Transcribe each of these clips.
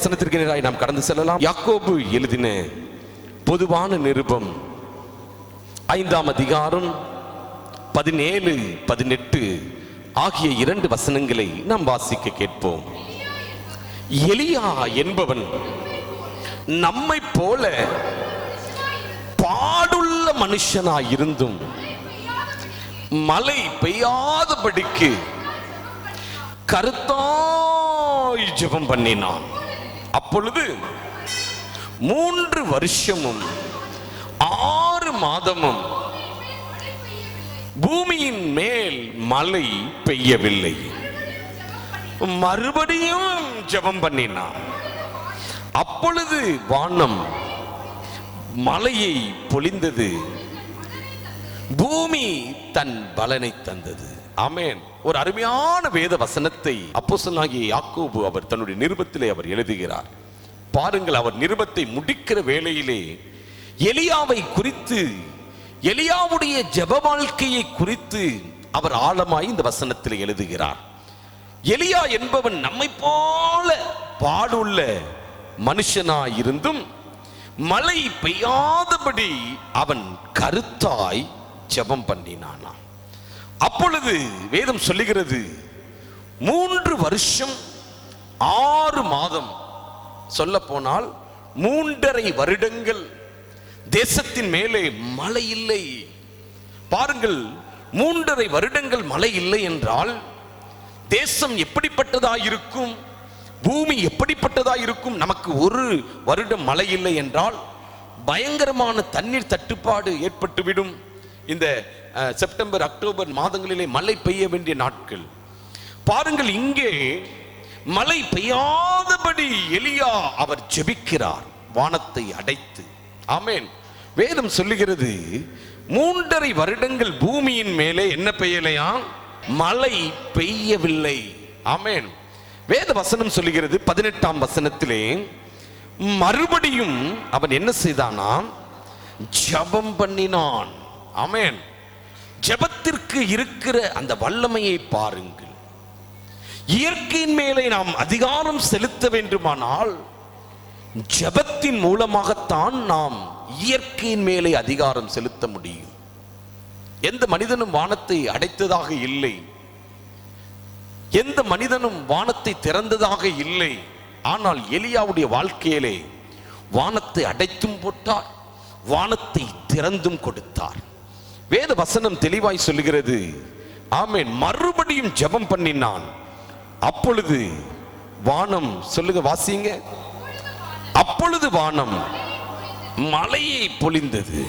வசனத்திற்கு நேராக நாம் கடந்து செல்லலாம். யாக்கோபு எழுதின பொதுவான நிருபம் 5ஆம் அதிகாரம் 17, 18 ஆகிய 2 வசனங்களை நாம் வாசிக்க கேட்போம். எலியா என்பவன் நம்மை போல பாடுள்ள மனுஷனாயிருந்தும் மழை பெய்யாதபடிக்கு கருத்தாய் ஜெபம் பண்ணினான். அப்பொழுது 3 வருஷமும் 6 மாதமும் பூமியின் மேல் மழை பெய்யவில்லை. மறுபடியும் ஜெபம் பண்ணினான். அப்பொழுது வானம் மழையை பொழிந்தது, பூமி தன் பலனை தந்தது. ஆமென். ஒரு அருமையான வேத வசனத்தை அப்போஸ்தலனாகிய யாக்கோபு அவர் தன்னுடைய நிருபத்திலே அவர் எழுதுகிறார். பாருங்கள், அவர் நிருபத்தை முடிக்கிற வேளையிலே எலியாவை குறித்து, எலியாவுடைய ஜெப வாழ்க்கையை குறித்து அவர் ஆழமாய் இந்த வசனத்தில் எழுதுகிறார். எலியா என்பவன் நம்மை போல பாடுள்ள மனுஷனாயிருந்தும் மழை பெய்யாதபடி அவன் கருத்தாய் ஜெபம் பண்ணினானா. அப்பொழுது வேதம் சொல்லுகிறது 3 வருஷம் 6 மாதம், சொல்ல போனால் 3.5 வருடங்கள் தேசத்தின் மேலே மழை இல்லை. பாருங்கள், 3.5 வருடங்கள் மழை இல்லை என்றால் தேசம் எப்படிப்பட்டதாயிருக்கும், பூமி எப்படிப்பட்டதாயிருக்கும். நமக்கு 1 வருடம் மழை இல்லை என்றால் பயங்கரமான தண்ணீர் தட்டுப்பாடு ஏற்பட்டுவிடும். இந்த செப்டம்பர், அக்டோபர் மாதங்களிலே மழை பெய்ய வேண்டிய நாட்கள். பாருங்கள், இங்கே மழை பெய்யாதபடி எலியா அவர் ஜெபிக்கிறார், வானத்தை அடைத்து. ஆமென். வேதம் சொல்லுகிறது 3.5 வருடங்கள் பூமியின் மேலே என்ன பெய்யலையா, மழை பெய்யவில்லை. ஆமென். வேத வசனம் சொல்லுகிறது 18ஆம் வசனத்திலே மறுபடியும் அவன் என்ன செய்தானா, ஜெபம் பண்ணினான். ஆமென். ஜெபத்திற்கு இருக்கிற அந்த வல்லமையை பாருங்கள். இயற்கையின் மேலே நாம் அதிகாரம் செலுத்த வேண்டுமானால் ஜெபத்தின் மூலமாகத்தான் நாம் இயற்கையின் மேலே அதிகாரம் செலுத்த முடியும். எந்த மனிதனும் வானத்தை அடைத்ததாக இல்லை, எந்த மனிதனும் வானத்தை திறந்ததாக இல்லை. ஆனால் எலியாவுடைய வாழ்க்கையிலே வானத்தை அடைத்தும் போட்டார், வானத்தை திறந்தும் கொடுத்தார். வேத வசனம் தெளிவாய் சொல்லுகிறது. ஆமென். மறுபடியும் ஜெபம் பண்ணினான். அப்பொழுது வானம், சொல்லுங்க, வாசிங்க. அப்பொழுது வானம் மழையை பொழிந்தது,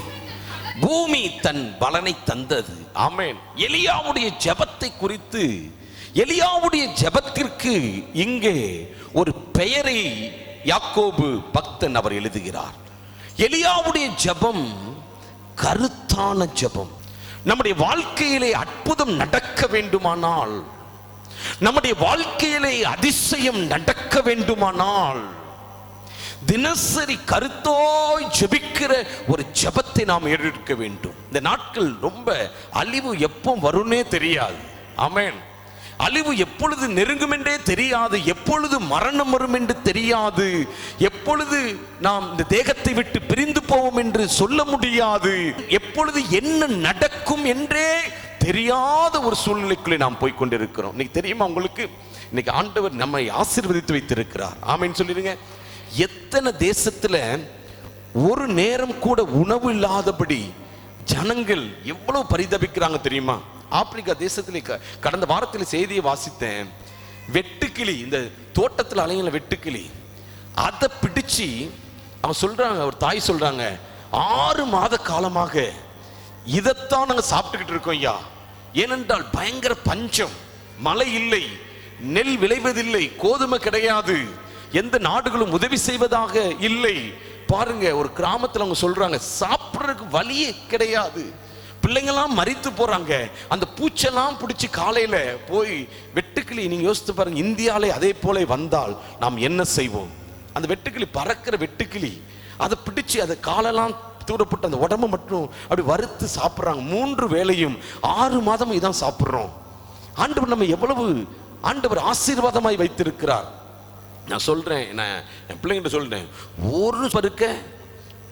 பூமி தன் பலனை தந்தது. ஆமென். எலியாவுடைய ஜெபத்தை குறித்து, எலியாவுடைய ஜெபத்திற்கு இங்கே ஒரு பெயரை யாக்கோபு பக்தன் அவர் எழுதுகிறார். எலியாவுடைய ஜெபம் கருத்தான ஜெபம். நம்முடைய வாழ்க்கையிலே அற்புதம் நடக்க வேண்டுமானால், நம்முடைய வாழ்க்கையிலே அதிசயம் நடக்க வேண்டுமானால் தினசரி கருத்தாய் ஜெபிக்கிற ஒரு ஜெபத்தை நாம் எடுக்க வேண்டும். இந்த நாட்கள் ரொம்ப அழிவு எப்போ வரும்னே தெரியாது. ஆமென். அழிவு எப்பொழுது நெருங்கும் என்றே தெரியாது, எப்பொழுது மரணம் வரும் என்று தெரியாது, எப்பொழுது நாம் இந்த தேகத்தை விட்டு பிரிந்து போவோம் என்று சொல்ல முடியாது, எப்பொழுது என்ன நடக்கும் என்றே தெரியாத ஒரு சூழ்நிலைக்குள்ளே நாம் போய்கொண்டிருக்கிறோம். இன்னைக்கு தெரியுமா உங்களுக்கு, இன்னைக்கு ஆண்டவர் நம்மை ஆசீர்வதித்து வைத்திருக்கிறார். ஆமென் சொல்லிடுங்க. எத்தனை தேசத்துல ஒரு நேரம் கூட உணவு இல்லாதபடி ஜனங்கள் எவ்வளவு பரிதபிக்கிறாங்க தெரியுமா? ஆப்பிரிக்கா தேசத்திலே கடந்த வாரத்தில் செய்தியை வாசித்தேன். வெட்டுக்கிளி, இந்த தோட்டத்தில் அலைங்கள வெட்டுக்கிளி, அதை பிடிச்சு அவங்க சொல்றாங்க, ஒரு தாய் சொல்றாங்க, 6 மாத காலமாக இதைத்தான் நாங்கள் சாப்பிட்டுக்கிட்டு இருக்கோம் ஐயா. ஏனென்றால் பயங்கர பஞ்சம், மழை இல்லை, நெல் விளைவதில்லை, கோதுமை கிடையாது, எந்த நாடுகளும் உதவி செய்வதாக இல்லை. பாருங்க, ஒரு கிராமத்தில் அவங்க சொல்றாங்க, சாப்பிட்றதுக்கு வழியே கிடையாது, பிள்ளைங்கெல்லாம் மரித்து போறாங்க. அந்த பூச்செல்லாம் பிடிச்சி காலையில போய் வெட்டுக்கிளி, நீங்க யோசித்து பாருங்க, இந்தியாவிலே அதே போல வந்தால் நாம் என்ன செய்வோம்? அந்த வெட்டுக்கிளி, பறக்கிற வெட்டுக்கிளி, அதை பிடிச்சி அதை காலெல்லாம் தூரப்பட்டு அந்த உடம்பு மட்டும் அப்படி வறுத்து சாப்பிட்றாங்க. 3 வேளையும் 6 மாதம் இதான் சாப்பிட்றோம். ஆண்டவர் நம்ம எவ்வளவு ஆண்டவர் ஆசீர்வாதமாய் வைத்திருக்கிறார். நான் சொல்றேன், நான் என் பிள்ளைங்கிட்ட சொல்றேன், ஒரு பருக்க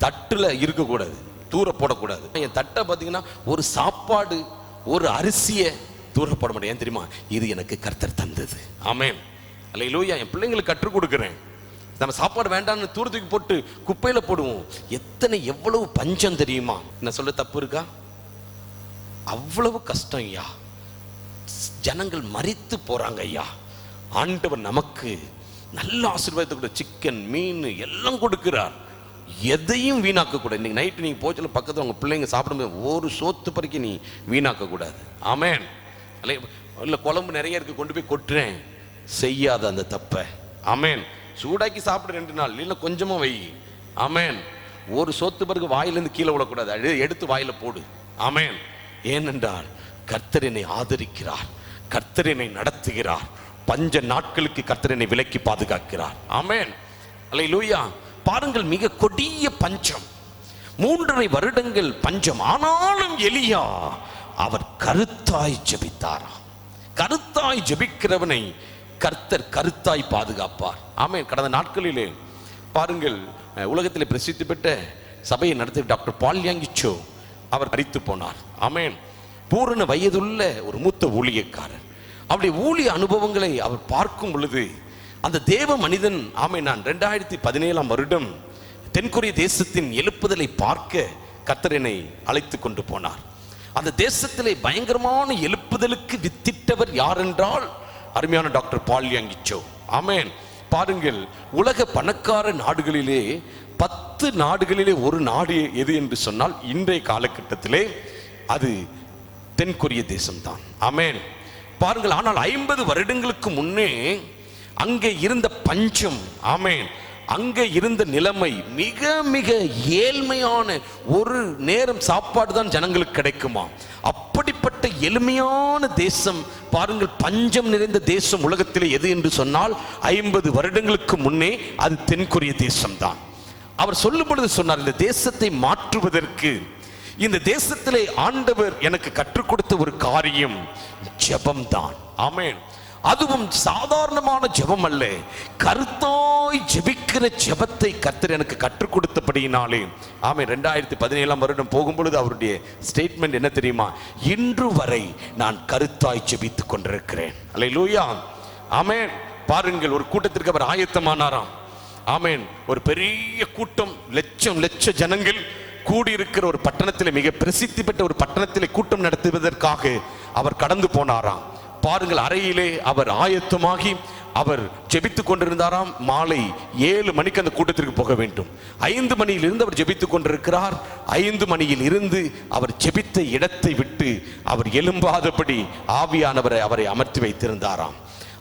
தட்டுல இருக்கக்கூடாது, தூர போடக்கூடாது. என் தட்டை பார்த்தீங்கன்னா ஒரு சாப்பாடு ஒரு அரிசியை தூர போட மாட்டேன். ஏன் தெரியுமா? இது எனக்கு கர்த்தர் தந்தது. ஆமென், அல்லேலூயா. என் பிள்ளைங்களுக்கு கற்றுக் கொடுக்குறேன். நம்ம சாப்பாடு வேண்டாம்னு தூரத்துக்கு போட்டு குப்பையில போடுவோம். எவ்வளவு பஞ்சம் தெரியுமா? என்ன சொல்ல தப்பு இருக்கா? அவ்வளவு கஷ்டம் ஐயா, ஜனங்கள் மரித்து போறாங்க ஐயா. ஆண்டவர் நமக்கு நல்ல ஆசீர்வாதத்தை கூட, சிக்கன் மீன் எல்லாம் கொடுக்கிறார். எதையும் வீணாக்க கூடாது. இன்னைக்கு நைட்டு நீங்க போச்சுல பக்கத்துல உங்க பிள்ளைங்க சாப்பிடும்போது ஒரு சோத்து பறிக்க நீ வீணாக்க கூடாது. ஆமென். இல்ல குழம்பு நிறைய இருக்கு கொண்டு போய் கொட்டுறேன், செய்யாத அந்த தப்பை. ஆமென். சூடாக்கி சாப்பிடு 2 நாள், இல்ல கொஞ்சமா வை. ஆமென். ஒரு சோத்து பிறகு வாயிலிருந்து கீழே விடக்கூடாது, எடுத்து வாயில போடு. ஆமென். ஏனென்றால் கர்த்தர் என்னை ஆதரிக்கிறார், கர்த்தர் என்னை நடத்துகிறார், பஞ்ச நாட்களுக்கு கர்த்தர் என்னை விலக்கி பாதுகாக்கிறார். ஆமென், அல்லேலூயா. பாருங்கள், மிக கொடிய பஞ்சம், 3.5 வருடங்கள் பஞ்சம். ஆனாலும் எலியா அவர் கருத்தாய் ஜெபித்தாராம். கருத்தாய் ஜெபிக்கிறவனை கர்த்தர் கருத்தாய் பாதுகாப்பார். ஆமென். கடந்த நாட்களிலே பாருங்கள், உலகத்திலே பிரசித்தி பெற்ற சபையை நடத்திய டாக்டர் பால் யாங்கிச்சோ அவர் மரித்து போனார். ஆமென். பூரண வயதுள்ள ஒரு மூத்த ஊழியக்காரர். அவருடைய ஊழிய அனுபவங்களை அவர் பார்க்கும் பொழுது அந்த தேவ மனிதன், ஆமென், நான் 2017 வருடம் தென்கொரிய தேசத்தின் எழுப்புதலை பார்க்க கர்த்தர் என்னை அழைத்து கொண்டு போனார். அந்த தேசத்திலே பயங்கரமான எழுப்புதலுக்கு வித்திட்டவர் யார் என்றால் அருமையான டாக்டர் பால் யாங்கிச்சோ. ஆமென். பாருங்கள், உலக பணக்கார நாடுகளிலே 10 நாடுகளிலே ஒரு நாடு எது என்று சொன்னால் இன்றைய காலகட்டத்திலே அது தென்கொரிய தேசம்தான். ஆமென். பாருங்கள், ஆனால் 50 வருடங்களுக்கு முன்னே அங்கே இருந்த பஞ்சம், ஆமென், அங்கே இருந்த நிலைமை மிக மிக ஏழ்மையான, ஒரு நேரம் சாப்பாடு தான் ஜனங்களுக்கு கிடைக்குமா, அப்படிப்பட்ட எளிமையான தேசம். பாருங்கள், பஞ்சம் நிறைந்த தேசம் உலகத்திலே எது என்று சொன்னால் 50 வருடங்களுக்கு முன்னே அது தென்கொரிய தேசம்தான். அவர் சொல்லும் பொழுது சொன்னார், இந்த தேசத்தை மாற்றுவதற்கு, இந்த தேசத்திலே ஆண்டவர் எனக்கு கற்றுக் கொடுத்த ஒரு காரியம் ஜெபம்தான். ஆமென். அதுவும் சாதாரணமான ஜெபம் அல்ல, கருத்தாய் ஜெபிக்கிற ஜெபத்தை கர்த்தர் எனக்கு கற்றுக் கொடுத்தபடியினாலே. ஆமென். 2017 வருடம் போகும்பொழுது அவருடைய ஸ்டேட்மெண்ட் என்ன தெரியுமா? இன்று வரை நான் கருத்தாய் ஜெபித்துக் கொண்டிருக்கிறேன். அல்லேலூயா. ஆமென். பாருங்கள், ஒரு கூட்டத்திற்கு அவர் ஆயத்தமானாராம். ஆமென். ஒரு பெரிய கூட்டம், லட்ச ஜனங்கள் கூடியிருக்கிற ஒரு பட்டணத்தில், மிக பிரசித்தி பெற்ற ஒரு பட்டணத்தில் கூட்டம் நடத்துவதற்காக அவர் கடந்து போனாராம். பாருங்கள், அறையிலே அவர் ஆயத்தமாகி அவர் ஜெபித்துக் கொண்டிருந்தாராம். மாலை 7 மணிக்கு அந்த கூட்டத்திற்கு போக வேண்டும். 5 மணியிலிருந்து அவர் ஜெபித்துக் கொண்டிருக்கிறார். 5 மணியில் இருந்து அவர் ஜெபித்த இடத்தை விட்டு அவர் எழும்பாதபடி ஆவியானவரை அவரை அமர்த்தி வைத்திருந்தாராம்.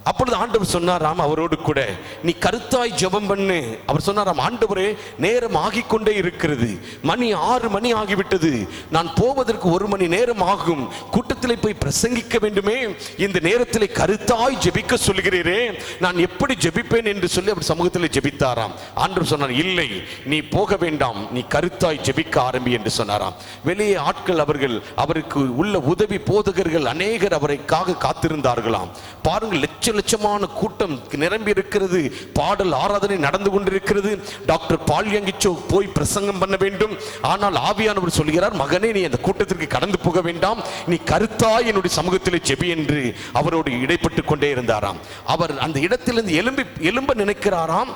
அப்பொழுது ஆண்டவர் சொன்னாராம் அவரோடு கூட, நீ கருத்தாய் ஜெபம் பண்ணு. அவர் சொன்னாராம், ஆண்டவரே, நேரம் ஆகிக்கொண்டே இருக்கிறது, மணி 6 மணி ஆகிவிட்டது, நான் போவதற்கு 1 மணி நேரம் ஆகும், கூட்டத்திலே போய் பிரசங்கிக்க வேண்டுமே, இந்த நேரத்திலே கருத்தாய் ஜெபிக்க சொல்கிறீரே, நான் எப்படி ஜெபிப்பேன் என்று சொல்லி அவர் சமூகத்திலே ஜெபித்தாராம். ஆண்டவர் சொன்னார், இல்லை, நீ போக வேண்டாம், நீ கருத்தாய் ஜெபிக்க ஆரம்பி என்று சொன்னாராம். வெளியே ஆட்கள், அவருக்கு உள்ள உதவி போதகர்கள் அநேகர் அவரைக்காக காத்திருந்தார்களாம். பாருங்கள், லட்சமான கூட்டம் நிரம்பி இருக்கிறது, பாடல் ஆராதனை நடந்து கொண்டிருக்கிறது. டாக்டர் பால் யாங்கிச்சோ போய் பிரசங்கம் பண்ண வேண்டும். ஆனால் ஆவியானவர் சொல்கிறார், மகனே, நீ அந்த கூட்டத்திற்கு கடந்து போக வேண்டாம், நீ கருத்தாய் என்னுடைய சமூகத்தில் ஜெபி என்று அவரோடு இடைப்பட்டு கொண்டே இருந்தாராம். அவர் அந்த இடத்திலிருந்து எழும்ப நினைக்கிறாராம்.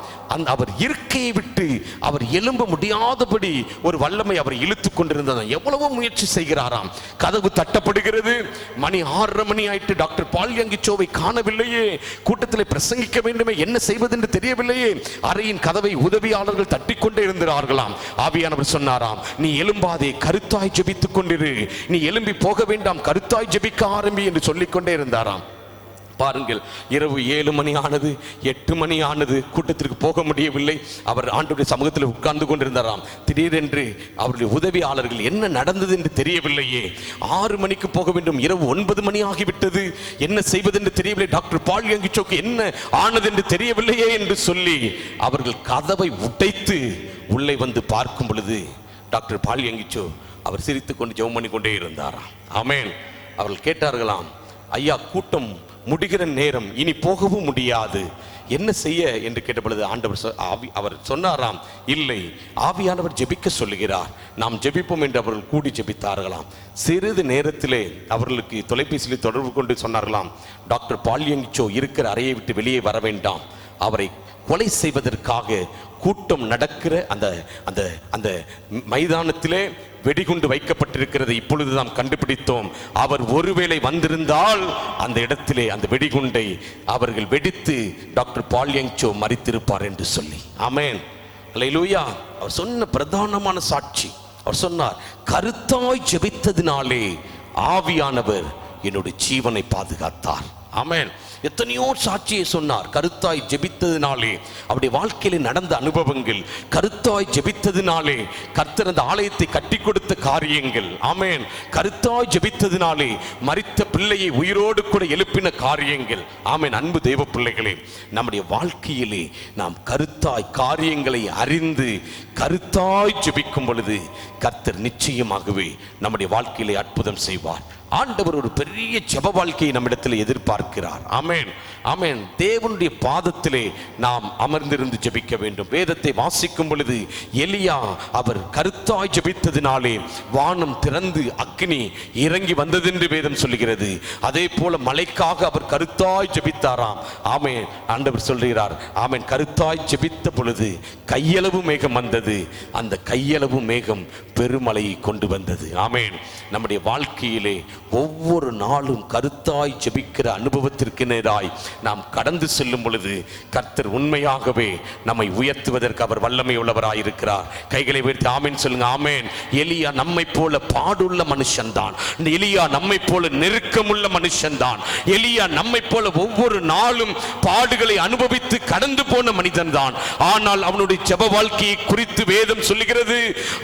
அவர் இருக்கையை விட்டு அவர் எழும்ப முடியாதபடி ஒரு வல்லமை அவர் இழுத்து கொண்டிருந்ததாம். எவ்வளவோ முயற்சி செய்கிறாராம். கதவு தட்டப்படுகிறது. மணி 6:30 மணி ஆயிட்டு. டாக்டர் பால் யாங்கிச்சோவை காணவில்லையே, கூட்டத்தில் பிரசங்கிக்க வேண்டுமே, என்ன செய்வது என்று தெரியவில்லையே. அறையின் கதவை உதவியாளர்கள் தட்டிக்கொண்டே இருந்தார்களாம். ஆவியானவர் சொன்னாராம், நீ எழும்பாதே, கருத்தாய் ஜெபித்துக் கொண்டிரு, நீ எழும்பி போக வேண்டாம், கருத்தாய் ஜெபிக்க ஆரம்பி என்று சொல்லிக்கொண்டே இருந்தாராம். பாருங்கள், இரவு 7 மணி ஆனது, 8 மணி ஆனது, கூட்டத்திற்கு போக முடியவில்லை. அவர் ஆண்டவருடைய சமூகத்தில் உட்கார்ந்து கொண்டிருந்தாராம். திடீரென்று அவருடைய உதவியாளர்கள், என்ன நடந்தது என்று தெரியவில்லையே, 6 மணிக்கு போக வேண்டும், இரவு 9 மணி ஆகிவிட்டது, என்ன செய்வது என்று தெரியவில்லை, டாக்டர் பால் யாங்கிச்சோக்கு என்ன ஆனது என்று தெரியவில்லையே என்று சொல்லி அவர்கள் கதவை உடைத்து உள்ளே வந்து பார்க்கும் பொழுது டாக்டர் பால் யாங்கிச்சோ அவர் சிரித்துக் கொண்டு ஜெபம் பண்ணி கொண்டே இருந்தாராம். ஆமென். அவர்கள் கேட்டார்களாம், ஐயா, கூட்டம் முடிகிற நேரம், இனி போகவும் முடியாது, என்ன செய்ய என்று கேட்ட பொழுது அவர் சொன்னாராம், இல்லை, ஆவியானவர் ஜெபிக்க சொல்லுகிறார், நாம் ஜெபிப்போம் என்று அவர்கள் கூடி ஜெபித்தார்களாம். சிறிது நேரத்திலே அவர்களுக்கு தொலைபேசியில் தொடர்பு கொண்டு சொன்னார்களாம், டாக்டர் பால் யங் சோ இருக்கிற அறையை விட்டு வெளியே வர வேண்டாம், அவரை கொலை செய்வதற்காக கூட்டம் நடக்கிற அந்த அந்த அந்த மைதானத்திலே வெடிகுண்டு வைக்கப்பட்டிருக்கிறது, இப்பொழுது நாம் கண்டுபிடித்தோம். அவர் ஒருவேளை வந்திருந்தால் அந்த இடத்திலே அந்த வெடிகுண்டை அவர்கள் வெடித்து டாக்டர் பால் யங் சோ மரித்திருப்பார் என்று சொல்லி. ஆமென், அல்லேலூயா. அவர் சொன்ன பிரதானமான சாட்சி, அவர் சொன்னார், கருத்தாய் ஜெபித்ததினாலே ஆவியானவர் என்னுடைய ஜீவனை பாதுகாத்தார். ஆமென். எத்தனையோ சாட்சியை சொன்னார். கருத்தாய் ஜெபித்ததினாலே அவருடைய வாழ்க்கையில நடந்த அனுபவங்கள், கருத்தாய் ஜெபித்ததினாலே கர்த்தர் அந்த ஆலயத்தை கட்டி கொடுத்த காரியங்கள். ஆமென். கருத்தாய் ஜெபித்ததினாலே மரித்த பிள்ளையை உயிரோடு கூட எழுப்பின காரியங்கள். ஆமென். அன்பு தேவ பிள்ளைகளே, நம்முடைய வாழ்க்கையிலே நாம் கருத்தாய் காரியங்களை அறிந்து கருத்தாய் ஜெபிக்கும் பொழுது கர்த்தர் நிச்சயமாகவே நம்முடைய வாழ்க்கையிலே அற்புதம் செய்வார். ஆண்டவர் ஒரு பெரிய ஜெப வாழ்க்கையை நம்மிடத்தில் எதிர்பார்க்கிறார். ஆமென், ஆமென். தேவனுடைய பாதத்திலே நாம் அமர்ந்திருந்து ஜெபிக்க வேண்டும். வேதத்தை வாசிக்கும் பொழுது எலியா அவர் கருத்தாய் ஜெபித்ததினாலே வானம் திறந்து அக்கினி இறங்கி வந்தது என்று வேதம் சொல்லுகிறது. அதே போல மழைக்காக அவர் கருத்தாய் ஜெபித்தாராம். ஆமென். ஆண்டவர் சொல்கிறார், ஆமென், கருத்தாய் ஜெபித்த பொழுது கையளவு மேகம் வந்தது, அந்த கையளவு மேகம் பெருமழையை கொண்டு வந்தது. ஆமென். நம்முடைய வாழ்க்கையிலே ஒவ்வொரு நாளும் கருத்தாய் ஜெபிக்கிற அனுபவத்திற்கு நேராய் நாம் கடந்து செல்லும் பொழுது கர்த்தர் உண்மையாகவே நம்மை உயர்த்துவதற்கு அவர் வல்லமை உள்ளவராய் இருக்கிறார். கைகளை உயர்த்தி ஆமென் சொல்லுங்க. ஆமென். எலியா நம்மை போல பாடுள்ள மனுஷன்தான். எலியா நம்மை போல நெருக்கமுள்ள மனுஷன்தான். எலியா நம்மை போல ஒவ்வொரு நாளும் பாடுகளை அனுபவித்து கடந்து போன மனிதன் தான். ஆனால் அவனுடைய ஜெப வாழ்க்கையை குறித்து வேதம் சொல்லுகிறது.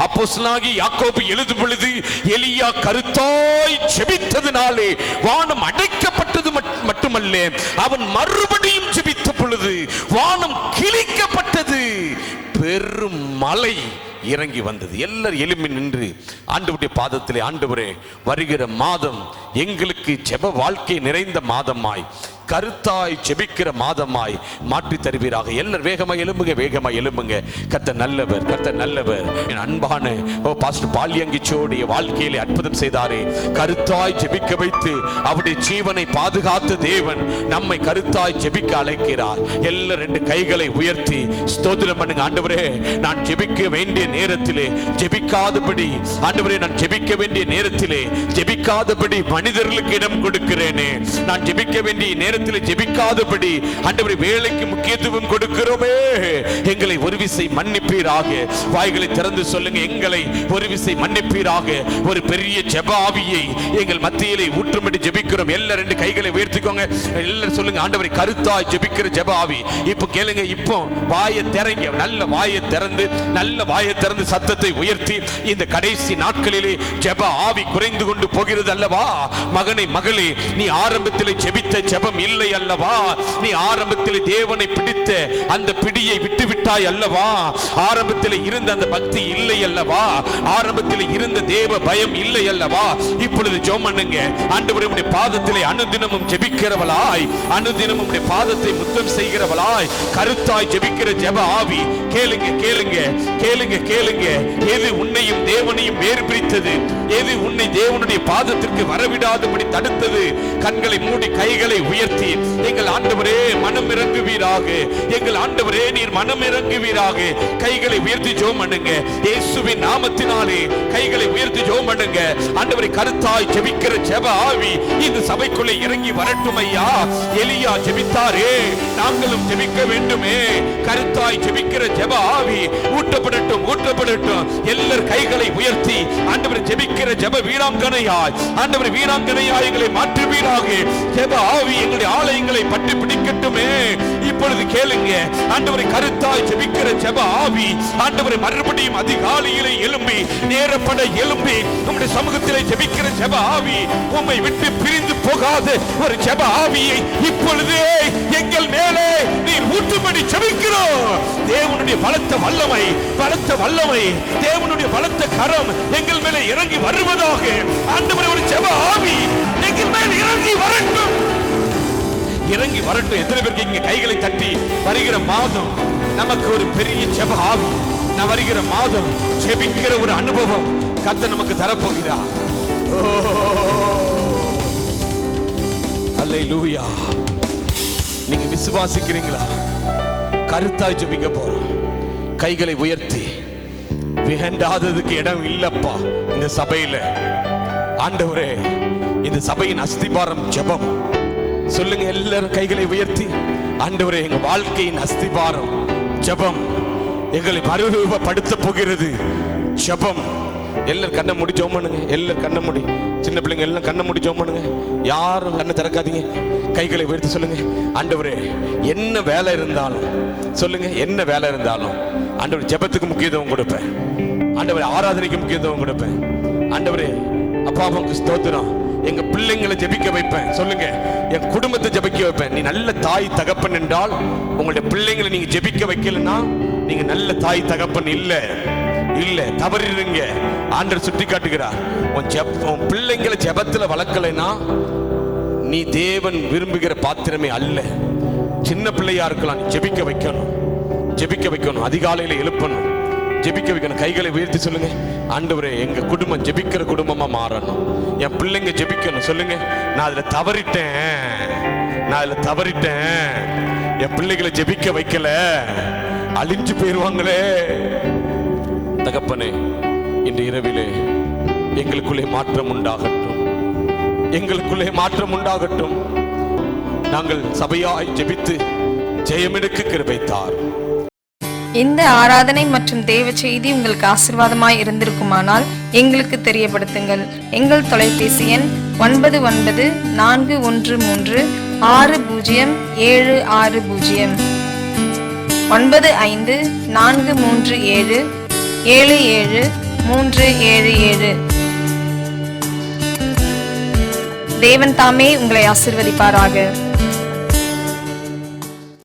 அப்போஸ்தலனாகிய யாக்கோபு எழுதும் பொழுது எலியா கருத்தாய் ஜெபித்ததினாலே வானம் அடைக்கப்பட்டது மட்டுமல்ல, அவன் மறுபடியும் ஜெபித்த பொழுது வானம் கிழிக்கப்பட்டது, பெரும் மழை இறங்கி வந்தது. எல்லாரும் எழும்பி நின்று ஆண்டவருடைய பாதத்திலே, ஆண்டவரே, வருகிற மாதம் எங்களுக்கு ஜெப வாழ்க்கை நிறைந்த மாதமாய், கருத்தாய் ஜெபிக்கிற மாதமாய் மாற்றி தருவீராக. எல்லாரும் வேகமாக எழும்புங்க, வேகமாக எழும்புங்க. கர்த்தர் நல்லவர், கர்த்தர் நல்லவர். என் அன்பான பாஸ்டர் பால் யங் சோடைய வாழ்க்கையிலே அற்புதம் செய்தாரே. கருத்தாய் ஜெபிக்க வைத்து அவருடைய ஜீவனை பாதுகாத்த தேவன் நம்மை கருத்தாய் ஜெபிக்க அழைக்கிறார். எல்லாரும் ரெண்டு கைகளை உயர்த்தி ஸ்தோத்திரம் பண்ணுங்க. ஆண்டவரே, நான் ஜெபிக்க வேண்டிய நேரத்திலே ஜெபிக்காதபடி, ஆண்டவரே, நான் ஜெபிக்க வேண்டிய நேரத்திலே ஜெபிக்காதபடி மனிதர்களுக்கு இடம் கொடுக்கிறேனே, நான் ஜெபிக்க வேண்டிய நேரத்தில் ஜெபிக்காதபடி ஆண்டவரே வேலைக்கு முக்கியத்துவம் கொடுக்கிறோமே, எங்களை ஒரு விசை மன்னிப்பீராக. வாய்களை திறந்து சொல்லுங்க, எங்களை ஒரு விசை மன்னிப்பீராக. ஒரு பெரிய ஜெப ஆவியை எங்கள் மத்தியிலே ஊற்றும்படி ஜெபிக்கிறோம். எல்லாரும் ரெண்டு கைகளை உயர்த்திக்கோங்க. எல்லாரும் சொல்லுங்க, ஆண்டவரே, கருத்தாய் ஜெபிக்கிற ஜெப ஆவி. இப்போ கேளுங்க, இப்போ வாயை திறங்க, நல்ல வாயை திறந்து, நல்ல வாயை திறந்து சத்தத்தை உயர்த்தி, இந்த கடைசி நாட்களிலே ஜெப ஆவி குறைந்து கொண்டு போகிறது அல்லவா? மகனை, மகளே, நீ ஆரம்பத்திலே ஜெபித்த ஜெபம் இல்லை அல்லவா? நீ ஆரம்பத்தில் தேவனை பிடித்த அந்த பிடியை விட்டு விட்டாய் அல்லவா? ஆரம்பத்தில் இருந்த அந்த பக்தி இல்லை அல்லவா? ஆரம்பத்தில் இருந்த தேவ பயம் இல்லை அல்லவா? இப்பொழுது ஜெபம் பண்ணுங்க. ஆண்டவரே, உம்முடைய பாதத்திலே அனுதினமும் ஜெபிக்கிறவளாய், அனுதினமும் உம்முடைய பாதத்தை முத்தம் செய்கிறவளாய் கருத்தாய் ஜெபிக்கிற ஜெப ஆவி, கேளுங்க, கேளுங்க, கேளுங்க, கேளுங்க. எது உன்னையும் தேவனையும் வேறு பிரித்தது? எது உன்னை தேவனுடைய பாதத்திற்கு வரவிடாதபடி தடுத்தது? கண்களை மூடி கைகளை உயர்த்தி, எங்கள் ஆண்டவரே மனம் இறங்குவீராக, எங்கள் ஆண்டவரே நீர் மனம் இறங்குவீராக. கைகளை உயர்த்தி ஜெபம் பண்ணுங்க. இயேசுவின் நாமத்தினாலே கைகளை உயர்த்தி ஜெபம் பண்ணுங்க. ஆண்டவரே, கருத்தாய் ஜெபிக்கிற ஜெப ஆவி இந்த சபைக்குள்ளே இறங்கி வரட்டும் ஐயா. எலியா ஜெபித்தாரே, நாங்களும் ஜெபிக்க வேண்டுமே. கருத்தாய் ஜெபிக்கிற ஜெப ஆவி ஊட்டப்படட்டும், ஊட்டப்படட்டும். எல்லார் கைகளை உயர்த்தி, ஆண்டவரே, ஜெபிக்கிற ஜெப வீராங்கனையாய், ஆண்டவரே, வீராங்கனையாய் எங்களை மாற்றுவீராக. ஜெப ஆவி எங்களுடைய ஆலயங்களை பற்றி பிடிக்கட்டுமே. இப்பொழுது கேளுங்க, ஆண்டவரே, கருத்தாய் ஜெபிக்கிற ஜெப ஆவி, ஆண்டவரே, மறுபடியும் அதிகாலையிலே எழும்பி, நேரப்பட எழும்பி உம்முடைய சமூகத்திலே ஜெபிக்கிற ஜெப ஆவி, உம்மை விட்டு பிரிந்து போகாத ஒரு ஜெப ஆவியை இப்பொழுதே எங்கள் மேலே நீர் ஊற்றும்படி ஜெபிக்கிறோம். தேவனுடைய பலத்த வல்லமை, பலத்த வல்லமை, தேவனுடைய பலத்த கரம் எங்கள் மேலே இறங்கி வருவதாக. ஆண்டவரே, ஒரு ஜெப ஆவி எங்கள் மேல் இறங்கி வரட்டும். இறங்கி வரட்டும். எத்தனை பேருக்கு இங்க கைகளை தட்டி வருகிற மாதம் நமக்கு ஒரு பெரிய ஜெப ஆவி, நான் வருகிற மாதம் ஜெபிக்கிற ஒரு அனுபவம் கர்த்தர் நமக்கு தரப்போகிறார். அல்லேலூயா. நீங்க விசுவாசிக்கிறீங்களா? கருத்தாய் ஜெபிக்க போறோம். கைகளை உயர்த்தி, வேண்டாததுக்கு இடம் இல்லப்பா இந்த சபையில. ஆண்டவரே, இந்த சபையின் அஸ்திபாரம் ஜெபம். சொல்லுங்க எல்லாரும் கைகளை உயர்த்தி, ஆண்டவரே எங்க வாழ்க்கையின் அஸ்திபாரம் ஜெபம், எங்களை மறுரூபப்படுத்த போகிறது ஜெபம். எல்லாரும் கண்ணை மூடி ஜெபம் பண்ணுங்க. எல்லாரும் கண்ணை மூடி, சின்ன பிள்ளைங்க எல்லாம் கண்ணை மூடி ஜெபம் பண்ணுங்க. யாரும் கண்ணை திறக்காதீங்க. கைகளை உயர்த்தி சொல்லுங்க, ஆண்டவரே என்ன வேலை இருந்தாலும் சொல்லுங்க, என்ன வேலை இருந்தாலும் ஆண்டவர் ஜெபத்துக்கு முக்கியத்துவம் கொடுப்பேன். ஆண்டவரே ஆராதனைக்கு முக்கியத்துவம் கொடுப்பேன். ஆண்டவரே அப்பா அம்மாவுக்கு ஸ்தோத்திரம், எங்க பிள்ளைங்களை ஜெபிக்க வைப்பேன். சொல்லுங்க, என் குடும்பத்தை ஜெபிக்க வைப்பேன். நீ நல்ல தாய் தகப்பன் என்றால் உங்களுடைய பிள்ளைங்களை நீங்க ஜெபிக்க வைக்கலன்னா நீங்க நல்ல தாய் தகப்பன் இல்ல. இல்ல, தவறிடுங்க. ஆண்டவர் சுட்டி காட்டுகிறார், உன் பிள்ளைங்களை ஜெபத்துல வளர்க்கலைன்னா நீ தேவன் விரும்புகிற பாத்திரமே அல்ல. சின்ன பிள்ளையா இருக்கலாம், ஜெபிக்க வைக்கணும், ஜெபிக்க வைக்கணும். அதிகாலையில எழுப்பணும், ஜெபிக்க வைக்கணும். கைகளை உயர்த்தி சொல்லுங்க, ஆண்டவரே எங்க குடும்பம் ஜெபிக்கிற குடும்பமா மாறணும். என் பிள்ளைங்க ஜெபிக்கணும். சொல்லுங்க, நான் அதுல தவறிட்டேன், என் பிள்ளைகளை ஜெபிக்க வைக்கல, அழிஞ்சு போயிருவாங்களே. தகப்பனே, இன்று இரவிலே எங்களுக்குள்ளே மாற்றம் உண்டாகட்டும், எங்களுக்குள்ளே மாற்றம் உண்டாகட்டும். நாங்கள் சபையாய் ஜெபித்து ஜெயமெடுக்க கிருபை தார். இந்த ஆராதனை மற்றும் தேவ செய்தி உங்களுக்கு ஆசீர்வாதமாய் இருந்திருக்குமானால் எங்களுக்கு தெரியப்படுத்துங்கள். எங்கள் தொலைபேசி எண் 9913607607 9543777377. தேவன் தாமே உங்களை ஆசீர்வதிப்பாராக.